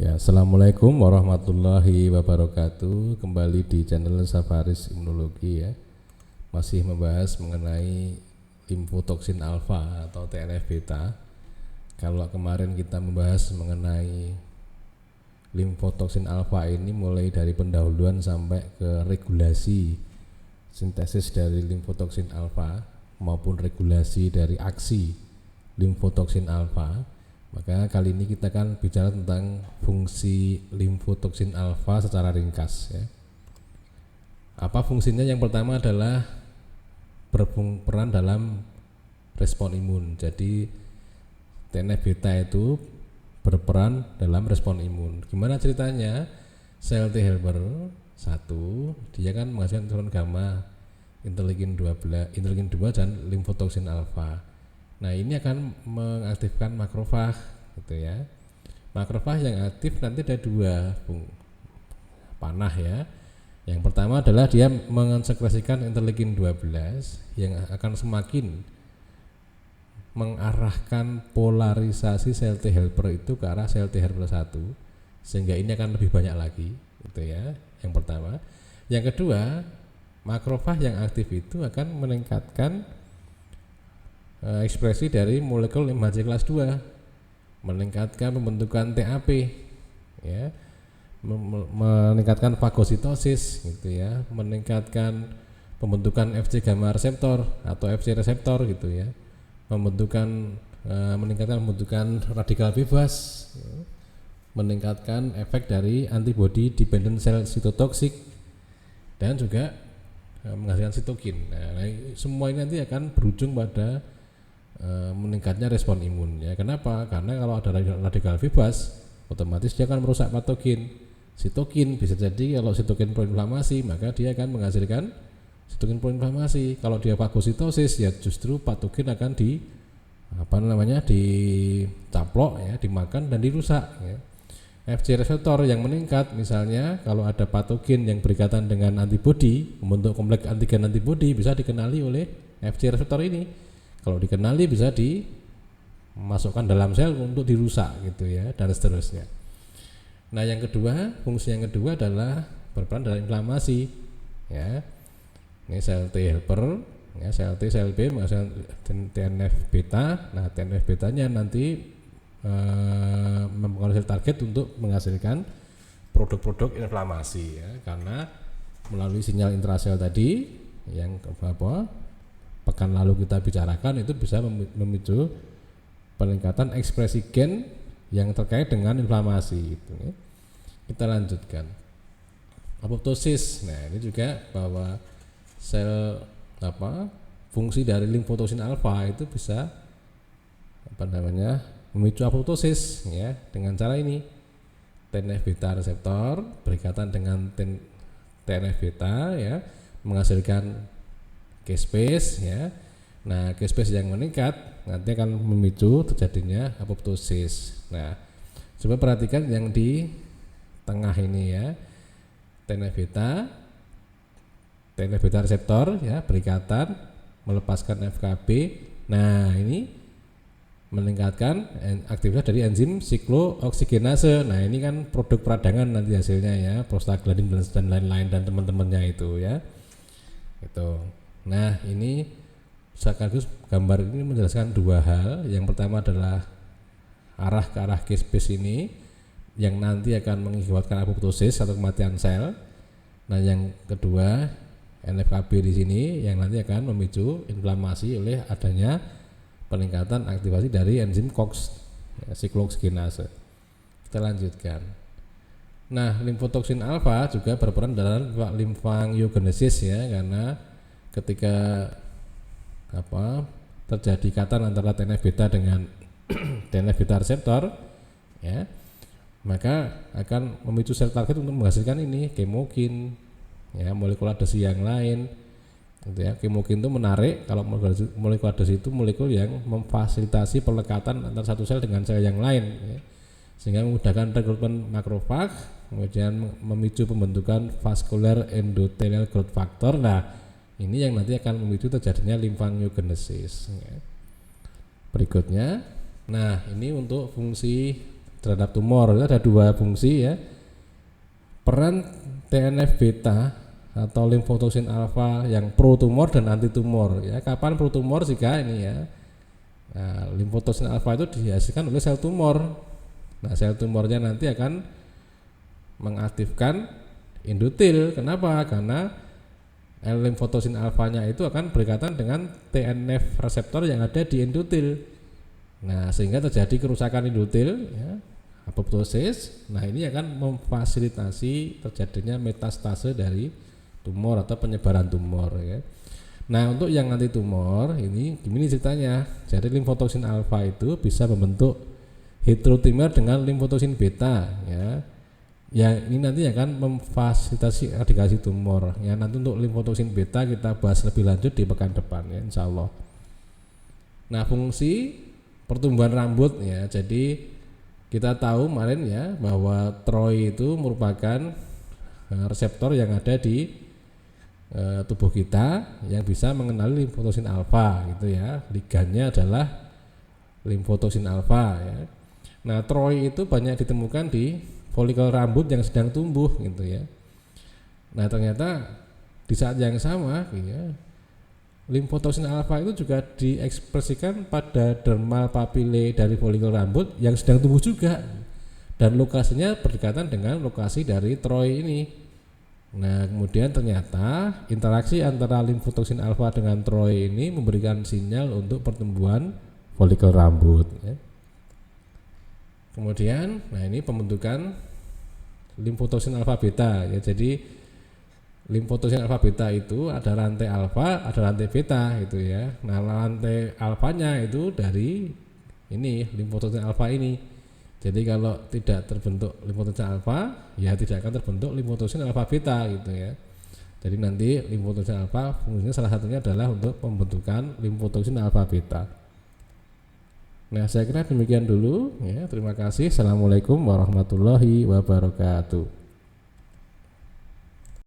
Ya, Assalamualaikum warahmatullahi wabarakatuh. Kembali di channel Safaris Imunologi ya. Masih membahas mengenai limfotoksin alfa atau TNF beta. Kalau kemarin kita membahas mengenai limfotoksin alfa ini mulai dari pendahuluan sampai ke regulasi sintesis dari limfotoksin alfa maupun regulasi dari aksi limfotoksin alfa. Maka kali ini kita akan bicara tentang fungsi limfotoksin alfa secara ringkas ya. Apa fungsinya? Yang pertama adalah berperan dalam respon imun. Jadi TNF beta itu berperan dalam respon imun. Gimana ceritanya? Sel T helper 1 dia kan menghasilkan interferon gamma, interleukin 2 dan limfotoksin alfa. Nah, ini akan mengaktifkan makrofag gitu ya. Makrofag yang aktif nanti ada dua panah ya. Yang pertama adalah dia mensekresikan interleukin 12 yang akan semakin mengarahkan polarisasi sel T helper itu ke arah sel T helper 1 sehingga ini akan lebih banyak lagi gitu ya. Yang pertama. Yang kedua, makrofag yang aktif itu akan meningkatkan ekspresi dari molekul MHC kelas 2, meningkatkan pembentukan TAP ya, meningkatkan fagositosis gitu ya, meningkatkan pembentukan Fc gamma reseptor atau Fc reseptor gitu ya, meningkatkan pembentukan radikal bebas ya, meningkatkan efek dari antibody dependent cell cytotoxic dan juga menghasilkan sitokin. Nah, semua ini nanti akan berujung pada meningkatnya respon imun ya. Kenapa? Karena kalau ada radikal bebas otomatis dia akan merusak patogen. Sitokin bisa jadi kalau sitokin proinflamasi maka dia akan menghasilkan sitokin proinflamasi. Kalau dia fagositosis ya justru patogen akan dicaplok ya, dimakan dan dirusak ya. Fc reseptor yang meningkat misalnya kalau ada patogen yang berikatan dengan antibodi, membentuk kompleks antigen antibodi bisa dikenali oleh Fc reseptor ini. Kalau dikenali bisa dimasukkan dalam sel untuk dirusak gitu ya, dan seterusnya. Nah, yang kedua, fungsi yang kedua adalah berperan dalam inflamasi ya. Ini sel T helper ya, sel T sel B menghasilkan TNF beta. Nah, TNF betanya nanti mempengaruhi target untuk menghasilkan produk-produk inflamasi ya, karena melalui sinyal intrasel tadi yang pekan lalu kita bicarakan itu bisa memicu peningkatan ekspresi gen yang terkait dengan inflamasi itu ya. Kita lanjutkan apoptosis. Nah, ini juga bahwa sel fungsi dari limfotoksin alfa itu bisa memicu apoptosis ya dengan cara ini. TNF beta reseptor berikatan dengan TNF beta ya menghasilkan K-space ya. Nah, K-space yang meningkat nanti akan memicu terjadinya apoptosis. Nah, coba perhatikan yang di tengah ini ya. TNF beta reseptor ya berikatan melepaskan FKB. Nah, ini meningkatkan aktivitas dari enzim siklooksigenase. Nah, ini kan produk peradangan nanti hasilnya ya, prostaglandin dan lain-lain dan teman-temannya itu ya. Itu. Nah, ini sekaligus gambar ini menjelaskan dua hal. Yang pertama adalah arah ke arah K-space ini yang nanti akan mengakibatkan apoptosis atau kematian sel. Nah, yang kedua NFKB di sini yang nanti akan memicu inflamasi oleh adanya peningkatan aktivasi dari enzim COX ya, siklooksigenase. Kita lanjutkan. Nah, limfotoksin alfa juga berperan dalam limfangiogenesis ya, karena ketika terjadi ikatan antara TNF beta dengan TNF beta reseptor ya, maka akan memicu sel target untuk menghasilkan ini kemokin ya, molekul adhesi yang lain gitu ya. Kemokin itu menarik, kalau molekul adhesi itu molekul yang memfasilitasi pelekatan antara satu sel dengan sel yang lain ya, sehingga memudahkan rekrutmen makrofag, kemudian memicu pembentukan vascular endothelial growth factor. Nah, ini yang nanti akan memicu terjadinya limfangiogenesis ya. Berikutnya, nah ini untuk fungsi terhadap tumor. Itu ada dua fungsi ya. Peran TNF beta atau limfotoksin alfa yang pro tumor dan anti tumor ya. Kapan pro tumor? Jika ini ya, nah, limfotoksin alfa itu dihasilkan oleh sel tumor. Nah, sel tumornya nanti akan mengaktifkan endotel. Kenapa? Karena limfotoksin alfanya itu akan berkaitan dengan TNF reseptor yang ada di endotel. Nah, sehingga terjadi kerusakan endotel ya, apoptosis. Nah, ini akan memfasilitasi terjadinya metastase dari tumor atau penyebaran tumor ya. Nah, untuk yang anti tumor ini gini ceritanya. Jadi limfotoksin alfa itu bisa membentuk heterotimer dengan limfotoksin beta ya. Yang ini nanti akan memfasilitasi eradikasi tumor. Ya, nanti untuk limfotoksin beta kita bahas lebih lanjut di pekan depan ya, insyaallah. Nah, fungsi pertumbuhan rambut ya. Jadi kita tahu kemarin ya bahwa TROI itu merupakan reseptor yang ada di tubuh kita yang bisa mengenali limfotoksin alfa gitu ya. Ligannya adalah limfotoksin alfa ya. Nah, TROI itu banyak ditemukan di folikel rambut yang sedang tumbuh gitu ya. Nah, ternyata di saat yang sama ya, limfotoksin alfa itu juga diekspresikan pada dermal papile dari folikel rambut yang sedang tumbuh juga, dan lokasinya berdekatan dengan lokasi dari TROI ini. Nah, kemudian ternyata interaksi antara limfotoksin alfa dengan TROI ini memberikan sinyal untuk pertumbuhan folikel rambut ya. Kemudian, nah ini pembentukan limfotoksin alfa beta ya. Jadi limfotoksin alfa beta itu ada rantai alfa, ada rantai beta gitu ya. Nah, rantai alfanya itu dari ini limfotoksin alfa ini. Jadi kalau tidak terbentuk limfotoksin alfa, ya tidak akan terbentuk limfotoksin alfa beta gitu ya. Jadi nanti limfotoksin alfa fungsinya salah satunya adalah untuk pembentukan limfotoksin alfa beta. Nah, saya kira demikian dulu ya. Terima kasih. Assalamualaikum warahmatullahi wabarakatuh.